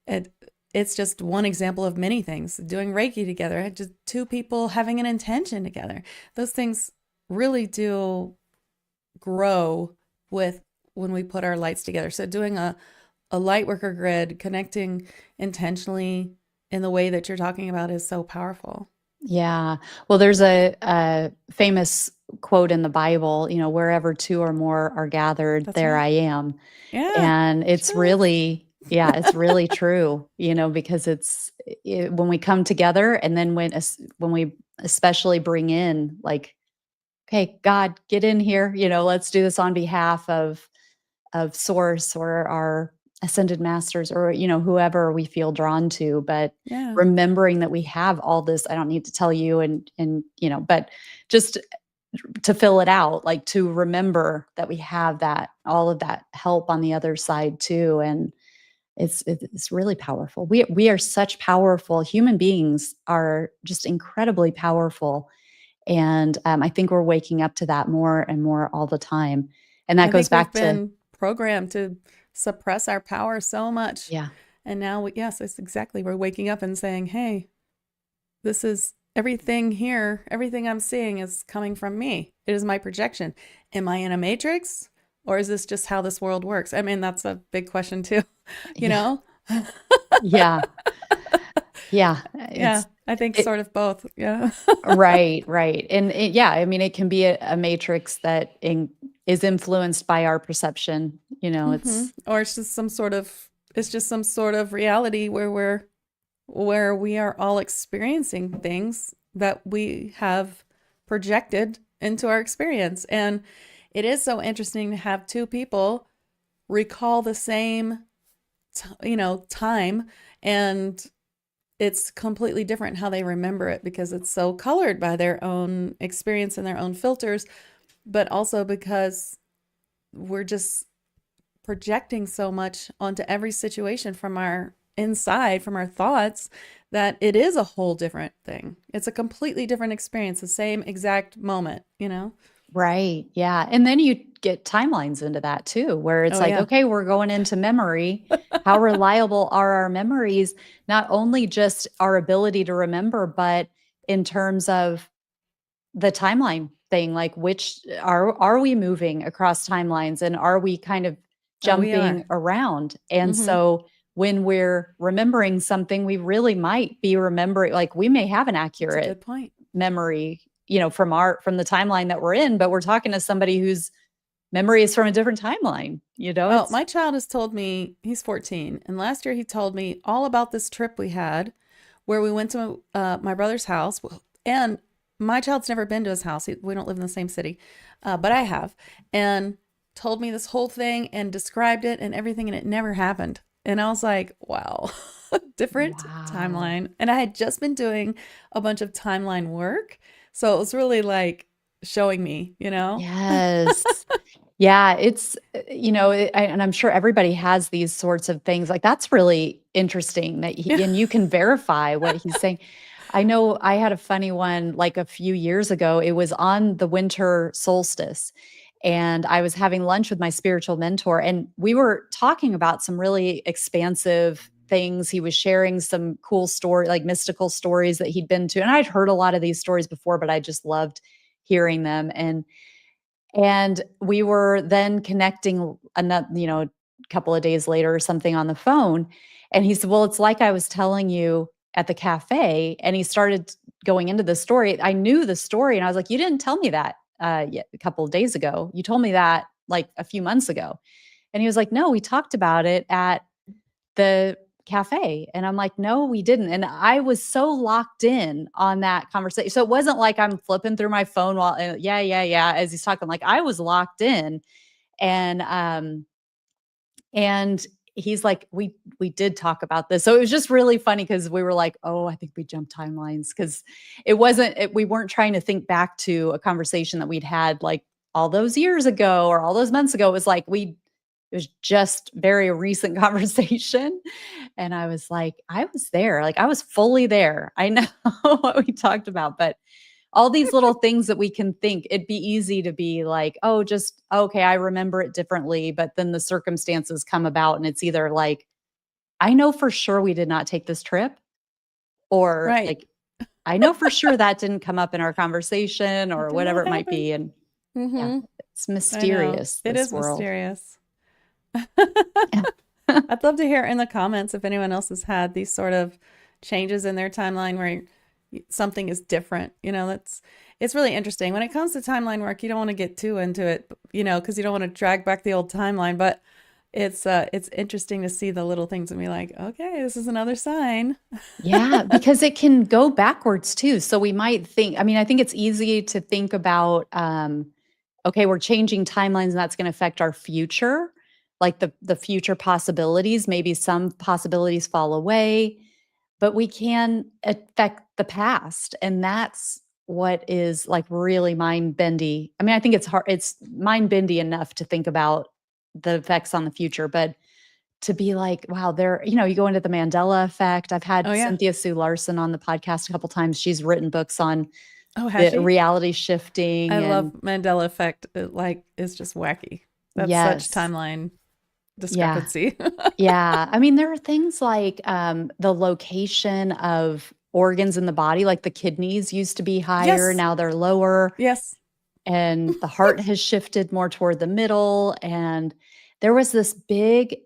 it it's just one example of many things. Doing Reiki together, just two people having an intention together. Those things really do grow with when we put our lights together. So doing a light worker grid, connecting intentionally in the way that you're talking about is so powerful. Yeah. Well, there's a famous quote in the Bible, wherever two or more are gathered, That's there right. I am. Yeah, And it's sure is. really, yeah, it's really true, because when we come together, and then when we especially bring in, like, okay, God, get in here, let's do this on behalf of source or our ascended masters, or whoever we feel drawn to, but Yeah. remembering that we have all this. I don't need to tell you, and but just to fill it out, like to remember that we have that, all of that help on the other side too. And it's really powerful. We are such powerful human beings, are just incredibly powerful. And I think we're waking up to that more and more all the time. And that I goes think we've back to, been programmed to suppress our power so much. yeah. And now, yes, it's exactly. We're waking up and saying, hey, this is everything here. Everything I'm seeing is coming from me. It is my projection. Am I in a matrix, or is this just how this world works? I mean, that's a big question too, you Yeah. know? Yeah. Yeah. Yeah, I think It sort of both. Yeah. right, right. And yeah, I mean, it can be a matrix that is influenced by our perception. Or it's just some sort of reality where we are all experiencing things that we have projected into our experience. And it is so interesting to have two people recall the same time, and it's completely different how they remember it, because it's so colored by their own experience and their own filters, but also because we're just projecting so much onto every situation from our inside, from our thoughts, that it is a whole different thing. It's a completely different experience, the same exact moment. Right. Yeah. And then you get timelines into that too, where it's Oh, like, yeah. okay, we're going into memory. How reliable are our memories? Not only just our ability to remember, but in terms of the timeline thing, like, which are we moving across timelines, and are we kind of Oh, we jumping are. around? And Mm-hmm. so when we're remembering something, we really might be remembering, like, we may have an That's a accurate good point. memory, from the timeline that we're in, but we're talking to somebody whose memory is from a different timeline. Well, It's my child has told me, he's 14, and last year he told me all about this trip we had where we went to my brother's house. And my child's never been to his house. We don't live in the same city, but I have. And told me this whole thing and described it and everything, and it never happened. And I was like, wow, different wow. timeline. And I had just been doing a bunch of timeline work. So it was really like showing me. Yes. Yeah, it's, and I'm sure everybody has these sorts of things. Like, that's really interesting that Yeah. and you can verify what he's saying. I know I had a funny one like a few years ago. It was on the winter solstice, and I was having lunch with my spiritual mentor, and we were talking about some really expansive things. He was sharing some cool story, like mystical stories that he'd been to. And I'd heard a lot of these stories before, but I just loved hearing them. And we were then connecting another, a couple of days later or something on the phone. And he said, well, it's like I was telling you at the cafe. And he started going into the story. I knew the story. And I was like, you didn't tell me that yet a couple of days ago. You told me that like a few months ago. And he was like, no, we talked about it at the cafe. And I'm like, no, we didn't. And I was so locked in on that conversation. So it wasn't like I'm flipping through my phone while, yeah, as he's talking. Like I was locked in. And and he's like, we did talk about this. So it was just really funny because we were like, oh, I think we jumped timelines, because we weren't trying to think back to a conversation that we'd had like all those years ago or all those months ago. It was like it was just very recent conversation. And I was like, I was there. Like I was fully there. I know what we talked about, but all these little things that we can think, it'd be easy to be like, oh, just, okay, I remember it differently. But then the circumstances come about and it's either like, I know for sure we did not take this trip, or Right. like, I know for sure that didn't come up in our conversation It or did whatever not it might happen. be. And yeah, Mm-hmm. it's I know. mysterious, It this is world. mysterious. I'd love to hear in the comments if anyone else has had these sort of changes in their timeline where something is different. It's really interesting. When it comes to timeline work, you don't want to get too into it, because you don't want to drag back the old timeline, but it's interesting to see the little things and be like, okay, this is another sign. Yeah, because it can go backwards too. So we might think, I mean, I think it's easy to think about, okay, we're changing timelines and that's going to affect our future, like the future possibilities. Maybe some possibilities fall away, but we can affect the past. And that's what is like really mind bendy. I mean, I think it's hard, it's mind bendy enough to think about the effects on the future, but to be like, wow, you go into the Mandela effect. I've had Oh yeah. Cynthia Sue Larson on the podcast a couple times. She's written books on Oh, has the she? reality I shifting. love And Mandela effect. It's just wacky. That's such yes, timeline yeah, discrepancy. yeah. I mean, there are things like the location of organs in the body, like the kidneys used to be higher, Yes. now they're lower, Yes. and the heart has shifted more toward the middle. And there was this big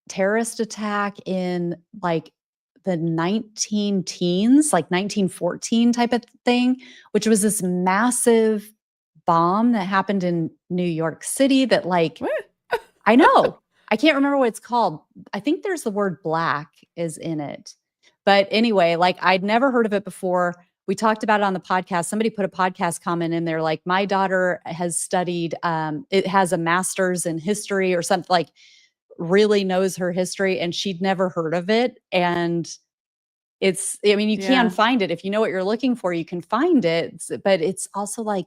terrorist attack in like the 19 teens, like 1914 type of thing, which was this massive bomb that happened in New York City that like, What? I know, I can't remember what it's called. I think there's the word black is in it. But anyway, like I'd never heard of it before. We talked about it on the podcast. Somebody put a podcast comment in there like, my daughter has studied, it has a master's in history or something, like really knows her history, and she'd never heard of it. And I mean, you can Yeah. find it. If you know what you're looking for, you can find it. But it's also like,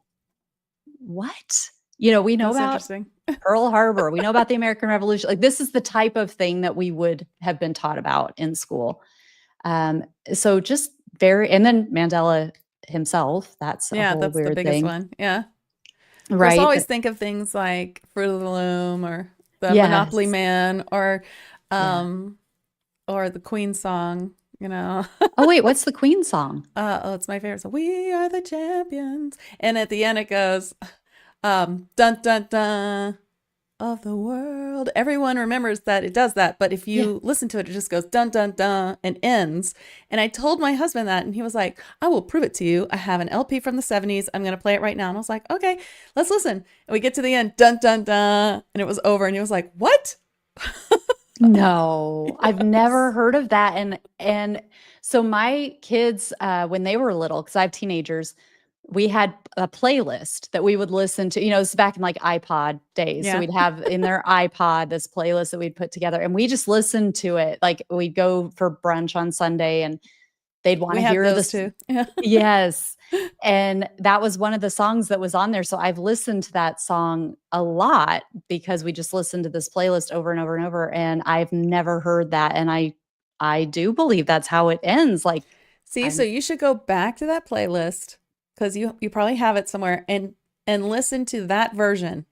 what? We know That's about interesting. Pearl Harbor. We know about the American Revolution. Like this is the type of thing that we would have been taught about in school. So just and then Mandela himself, that's a Yeah, whole that's the weird biggest thing, one. Yeah. Of course, I right? always think of things like Fruit of the Loom or the Monopoly Yes. Man Yeah. um or the Queen song, you know. Oh, wait, what's the Queen song? Oh, it's my favorite. So we are the champions. And at the end it goes, dun dun dun of the world. Everyone remembers that it does that, but if Yeah. you listen to it, it just goes dun dun dun and ends. And I told my husband that, and he was like, I will prove it to you. I have an LP from the 70s. I'm going to play it right now. And I was like, okay, let's listen. And we get to the end, dun dun dun, and it was over. And he was like, what? No, I've never Yes. heard of that. And so my kids, when they were little, because I have teenagers, we had a playlist that we would listen to. This is back in like iPod days. So Yeah. we'd have in their iPod this playlist that we'd put together, and we just listened to it. Like we'd go for brunch on Sunday, and they'd want We to had hear those this. too. Yeah. Yes. And that was one of the songs that was on there. So I've listened to that song a lot because we just listened to this playlist over and over and over. And I've never heard that. And I do believe that's how it ends. Like See, so I'm you should go back to that playlist because you probably have it somewhere and listen to that version.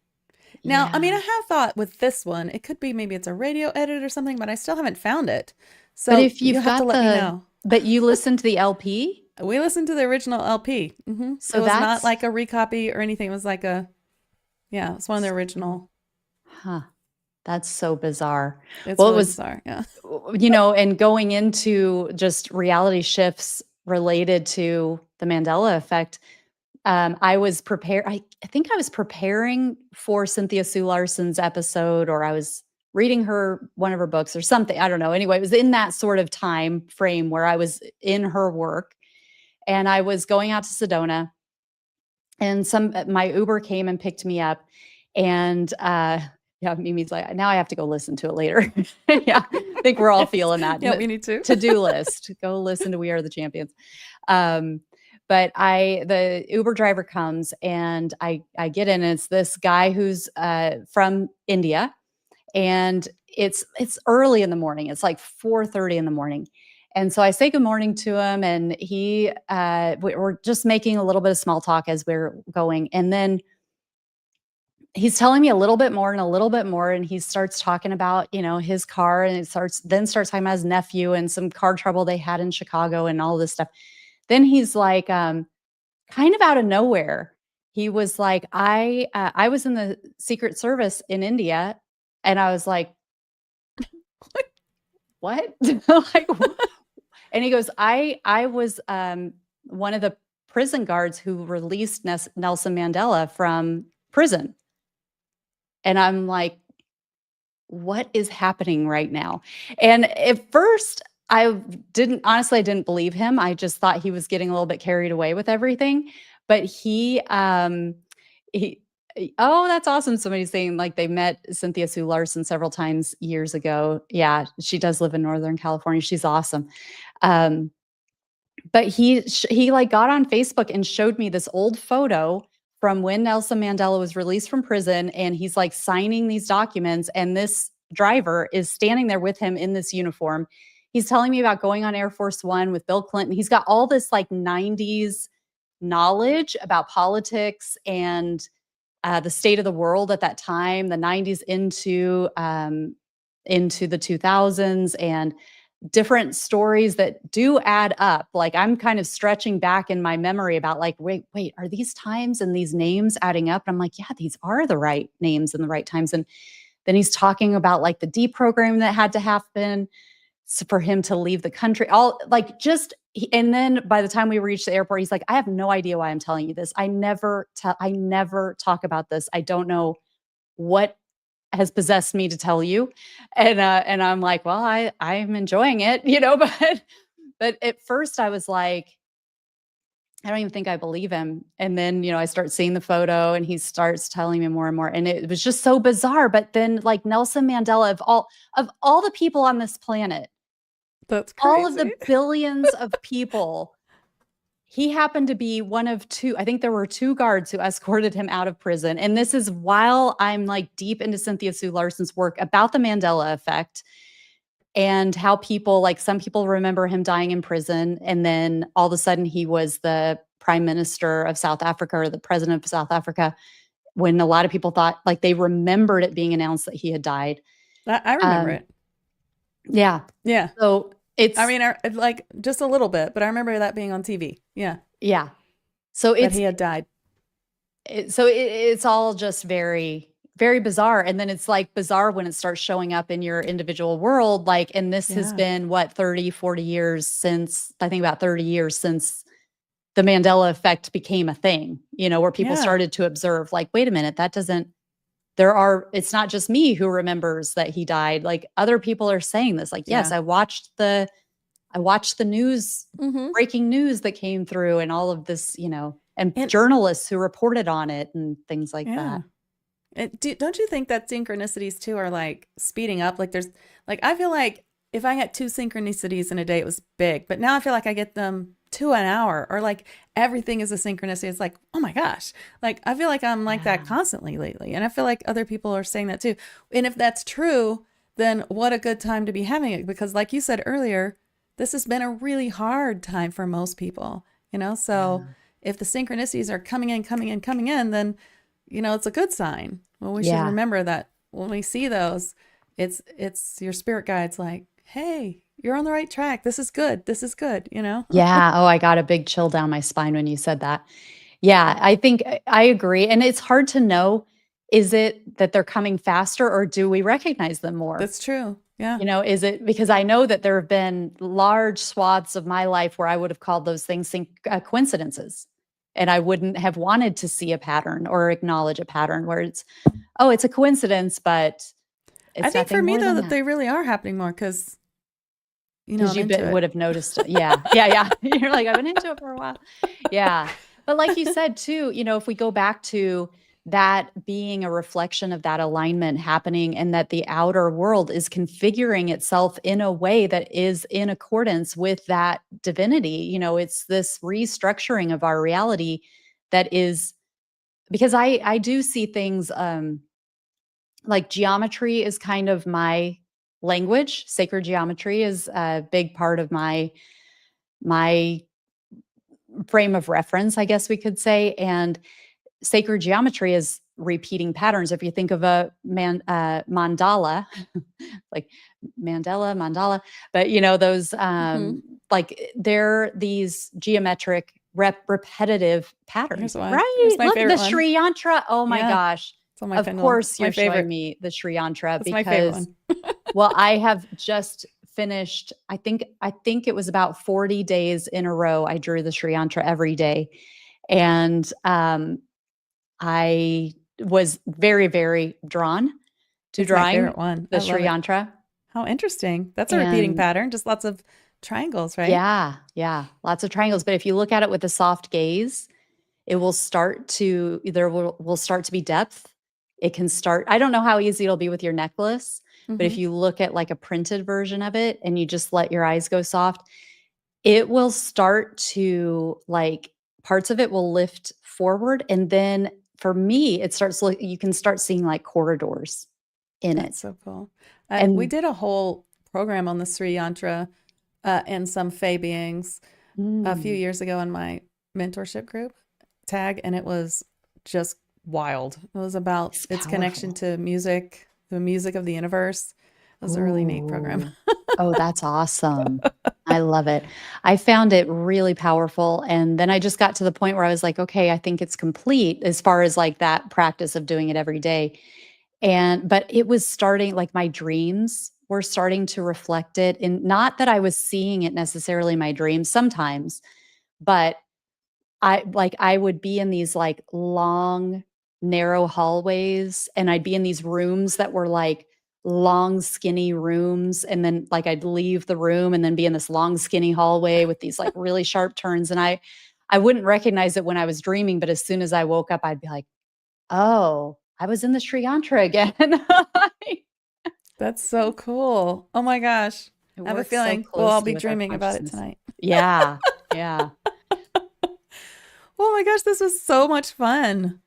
Now, I mean, Yeah. I have thought with this one, it could be maybe it's a radio edit or something, but I still haven't found it. But So if you'll you've have to got let me know. but you listen to the LP, We listened to the original LP. It so was not that's, like a recopy or anything. It was like yeah, it's one of the original. huh, that's so bizarre. It's Well, it really was, bizarre. Yeah. and going into just reality shifts related to the Mandela effect, I was prepared. I think I was preparing for Cynthia Sue Larson's episode, or I was reading one of her books or something. I don't know. Anyway, it was in that sort of time frame where I was in her work, and I was going out to Sedona, and my Uber came and picked me up, and yeah, Mimi's like, now I have to go listen to it later. Yeah, I think we're all Yes. feeling that. Yeah, we need to. To-do list, go listen to We Are the Champions. Um, but the Uber driver comes, and I get in, and it's this guy who's from India, and it's early in the morning. It's like 4:30 in the morning. And so I say good morning to him, and we're just making a little bit of small talk as we're going. And then he's telling me a little bit more and a little bit more, and he starts talking about, his car, and starts talking about his nephew and some car trouble they had in Chicago and all this stuff. Then he's like, kind of out of nowhere, he was like, I was in the Secret Service in India. And I was like, what? Like, and he goes, I was one of the prison guards who released Nelson Mandela from prison. And I'm like, what is happening right now? And at first, I didn't believe him. I just thought he was getting a little bit carried away with everything. But he, oh, that's awesome. Somebody's saying like they met Cynthia Sue Larson several times years ago. Yeah, she does live in Northern California. She's awesome. Um, but he like got on Facebook and showed me this old photo from when Nelson Mandela was released from prison, and he's like signing these documents, and this driver is standing there with him in this uniform. He's telling me about going on Air Force One with Bill Clinton. He's got all this like 90s knowledge about politics and the state of the world at that time, the 90s into the 2000s, and different stories that do add up. Like I'm kind of stretching back in my memory about like, wait, are these times and these names adding up? And I'm like, yeah, these are the right names and the right times. And then he's talking about like the deprogramming that had to happen for him to leave the country. All like and then by the time we reached the airport, he's like, I have no idea why I'm telling you this. I never talk about this. I don't know what has possessed me to tell you. And I'm like, well, I'm enjoying it, but at first I was like, I don't even think I believe him. And then, I start seeing the photo, and he starts telling me more and more. And it was just so bizarre. But then like Nelson Mandela, of all the people on this planet, That's all of the crazy. billions of people, he happened to be one of two. I think there were two guards who escorted him out of prison. And this is while I'm like deep into Cynthia Sue Larson's work about the Mandela effect, and how some people remember him dying in prison. And then all of a sudden he was the prime minister of South Africa, or the president of South Africa, when a lot of people thought like they remembered it being announced that he had died. I remember Um, it. yeah. Yeah. So I it's, mean, like just a little bit, but I remember that being on TV. Yeah. yeah. So That he had died. it's all just very, very bizarre. And then it's like bizarre when it starts showing up in your individual world. Like, and this has Yeah. been what, 30, 40 years since, I think about 30 years since the Mandela effect became a thing, where people Yeah. started to observe like, wait a minute, it's not just me who remembers that he died. Like other people are saying this, like, yes, Yeah. I watched the news, Mm-hmm. breaking news that came through, and all of this, and And journalists who reported on it and things like yeah. that. Don't you think that synchronicities too are like speeding up? Like I feel like if I get two synchronicities in a day, it was big, but now I feel like I get them 2 an hour, or like everything is a synchronicity. It's like, oh my gosh. Like I feel like I'm like that Yeah. constantly lately. And I feel like other people are saying that too. And if that's true, then what a good time to be having it. Because like you said earlier, this has been a really hard time for most people, So Yeah. if the synchronicities are coming in, then it's a good sign. Well, we should Yeah. remember that when we see those, it's your spirit guides like, hey, you're on the right track. This is good. This is good. Yeah. Oh, I got a big chill down my spine when you said that. Yeah, I think I agree. And it's hard to know, is it that they're coming faster or do we recognize them more? That's true. Yeah. Is it because I know that there have been large swaths of my life where I would have called those things coincidences. And I wouldn't have wanted to see a pattern or acknowledge a pattern where oh, it's a coincidence, but I it's think for nothing me more though than that that. they really are happening more because Because I'm you into would it. have noticed it. Yeah. Yeah. Yeah. You're like, I've been into it for a while. Yeah. But like you said, too, if we go back to that being a reflection of that alignment happening and that the outer world is configuring itself in a way that is in accordance with that divinity, it's this restructuring of our reality that is because I do see things like geometry is kind of my language. Sacred geometry is a big part of my frame of reference, I guess we could say. And sacred geometry is repeating patterns. If you think of a mandala, like mandala, but those Hmm. like they're these geometric repetitive Here's patterns, one. right? Here's my Look, the favorite one. Sri Yantra. Oh my Yeah. gosh. It's on my Of pendulum. course It's my you're showing favorite. me the Sri Yantra That's my favorite because one. well, I have just finished, I think it was about 40 days in a row I drew the Sri Yantra every day. And I was very, very drawn to It's my drawing favorite one. I the love Sri it. Yantra. How interesting. That's a repeating And pattern, just lots of triangles, right? yeah, yeah, lots of triangles. But if you look at it with a soft gaze, it will start to there will start to be depth. It can start, I don't know how easy it'll be with your necklace, but if Hmm. you look at like a printed version of it and you just let your eyes go soft, it will start to like parts of it will lift forward. And then for me, it starts look you can start seeing like corridors in That's it. so cool. We And did a whole program on the Sri Yantra and some Fey beings a few mm, years ago in my mentorship group tag, and it was just wild. It was about it's its connection powerful. to music, the music of the universe. It was a really neat program. Ooh. Oh, that's awesome. I love it. I found it really powerful. And then I just got to the point where I was like, okay, I think it's complete as far as like that practice of doing it every day. But it was starting like my dreams were starting to reflect it. And not that I was seeing it necessarily in my dreams sometimes, but I would be in these, like, long, narrow hallways, and I'd be in these rooms that were, like, long, skinny rooms, and then, like, I'd leave the room and then be in this long, skinny hallway with these, like, really sharp turns, and I wouldn't recognize it when I was dreaming, but as soon as I woke up, I'd be like, "Oh, I was in the Sri Yantra again." That's so cool. Oh my gosh. It I have a works so feeling we'll all closely be with our dreaming about it consciousness. tonight. Yeah, yeah. Oh my gosh, this was so much fun.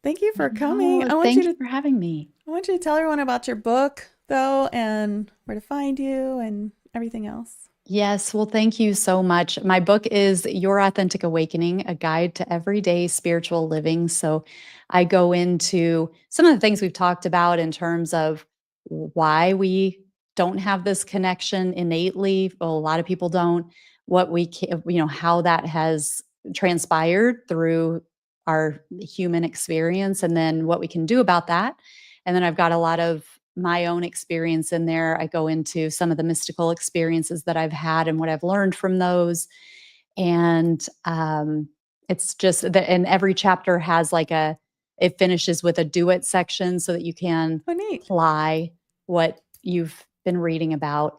Thank you I for coming. know, thank you for having me. I want you to tell everyone about your book though and where to find you and everything else. Yes, well, thank you so much. My book is Your Authentic Awakening, a guide to everyday spiritual living. So I go into some of the things we've talked about in terms of why we don't have this connection innately. Well, a lot of people don't. What we can, how that has transpired through our human experience, and then what we can do about that. And then I've got a lot of my own experience in there. I go into some of the mystical experiences that I've had and what I've learned from those. And it's just that, and every chapter has like it finishes with a do it section so that you can Oh, neat. apply what you've been reading about.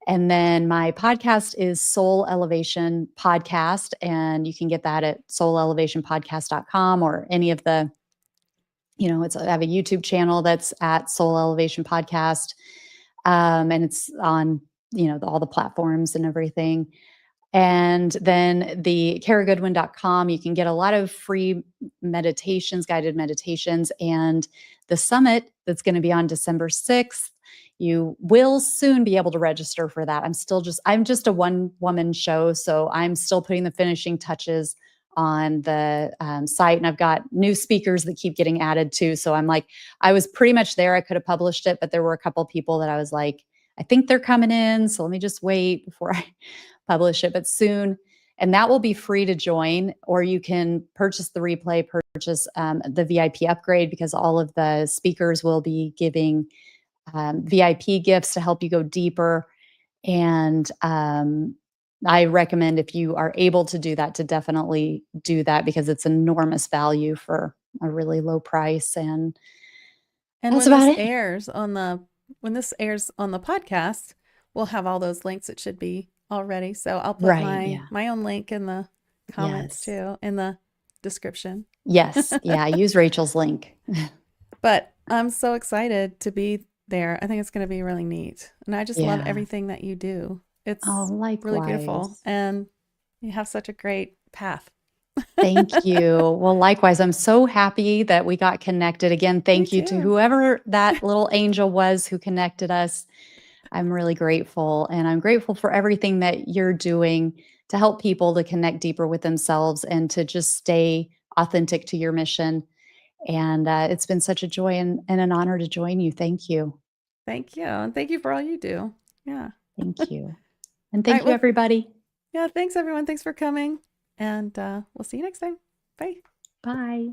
And then my podcast is Soul Elevation Podcast, and you can get that at soulelevationpodcast.com or any of the I have a YouTube channel that's at Soul Elevation Podcast, and it's on all the platforms and everything. And then the karagoodwin.com, you can get a lot of free meditations, guided meditations, and the summit that's going to be on December 6th. You will soon be able to register for that. I'm just a one woman show, so I'm still putting the finishing touches on the site, and I've got new speakers that keep getting added too. So I'm like, I was pretty much there. I could have published it, but there were a couple people that I was like, I think they're coming in, so let me just wait before I publish it. But soon, and that will be free to join, or you can purchase the replay, purchase the VIP upgrade, because all of the speakers will be giving VIP gifts to help you go deeper. And I recommend, if you are able to do that, to definitely do that, because it's enormous value for a really low price. And And that's about it. when this airs on the podcast, we'll have all those links. It should be already. So I'll put Right. Yeah. my own link in the comments Yes. too, in the description. Yes. Yeah. I use Rachel's link. But I'm so excited to be there. I think it's going to be really neat. And I just love Yeah. everything that you do. It's Oh, really beautiful. likewise. And you have such a great path. Thank you. Well, likewise, I'm so happy that we got connected again. Thank you to too. whoever that little angel was who connected us. I'm really grateful. And I'm grateful for everything that you're doing to help people to connect deeper with themselves and to just stay authentic to your mission. And it's been such a joy and an honor to join you. Thank you. Thank you. And thank you for all you do. Yeah. Thank you. And All thank right, you, well, everybody. yeah, thanks everyone. Thanks for coming. And we'll see you next time. Bye. Bye.